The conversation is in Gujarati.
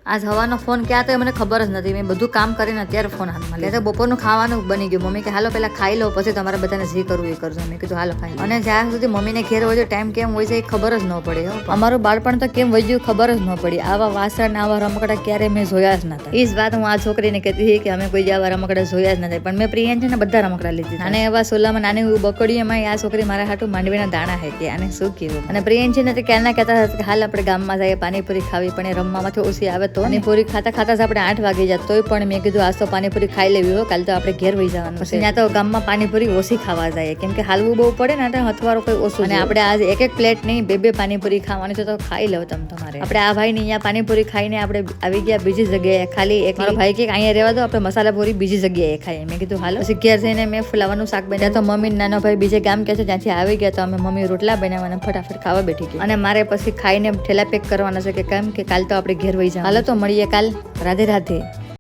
આજ હવાનો ફોન ક્યાં હતો મને ખબર જ નથી. મેં બધું કામ કરીને અત્યારે ફોન હાથમાં લીધો. બપોરનું ખાવાનું બની ગયું. મમ્મી કે હાલો પેલા ખાઈ લો પછી તમારે બધાને જે કરવું એ કરજો. મેં કીધું હાલો ખાઈ લો. અને જ્યાં સુધી મમ્મીને ઘેર હોય ટાઈમ કેમ હોય છે એ ખબર જ ન પડે. અમારું બાળપણ તો કેમ વહી ગયું ખબર જ ન પડી. આવા વાસણ આવા રમકડા ક્યારે મેં જોયા જ નતા. એ જ વાત હું આ છોકરીને કહેતી હતી કે અમે કોઈ આવા રમકડા જોયા જ નથી. પણ મેં પ્રિયન છે ને બધા રમકડા લીધી. અને એવા સોલામાં નાની બકડી એમાં આ છોકરી મારા હાટું માંડવીના દાણા હે કે આને શું કહેવું. અને પ્રિયન છે ને તે ક્યારના કહેતા હતા કે હાલ આપણે ગામમાં જઈએ પાણીપુરી ખાવી, પણ એ રમવામાંથી ઓછી આવે તો પાણીપુરી ખાતા ખાતા આપણે 8 વાગી જાય તોય પણ મેં કીધું આજ તો પાણીપુરી ખાઈ લેવી હોય, કાલે તો આપણે ઘેર વહી જવાનું છે. ત્યાં તો ગામમાં પાણીપુરી ઓછી ખાવા જાય કેમ કે હાલવું બહુ પડે ને એટલે હથવારો કોઈ ઓછું. અને આપણે આજ એક પ્લેટ નહીં બે પાણીપુરી ખાવાની છે તો ખાઈ લો તમારે. આપણે આ ભાઈ ને અહીંયા પાણીપુરી ખાઈને આપણે આવી ગયા બીજી જગ્યાએ. ખાલી એક મારો ભાઈ કે અહીંયા રહેવા દો આપણે મસાલા પૂરી બીજી જગ્યાએ ખાઈએ. મેં કીધું હાલો. પછી ઘેર જઈને મેં ફુલાવાનું શાક બનાવ્યા. તો મમ્મી નાનો ભાઈ બીજે ગામ કે છે ત્યાંથી આવી ગયા તો અમે મમ્મી રોટલા બનાવવાના ફટાફટ ખાવા બેઠી ગઈ. અને મારે પછી ખાઈને ઠેલા પેક કરવાના છે કે કેમ કે કાલ તો આપણે ઘેર વહી જવાનું. હાલો તો મળીએ કાલ. રાધે રાધે.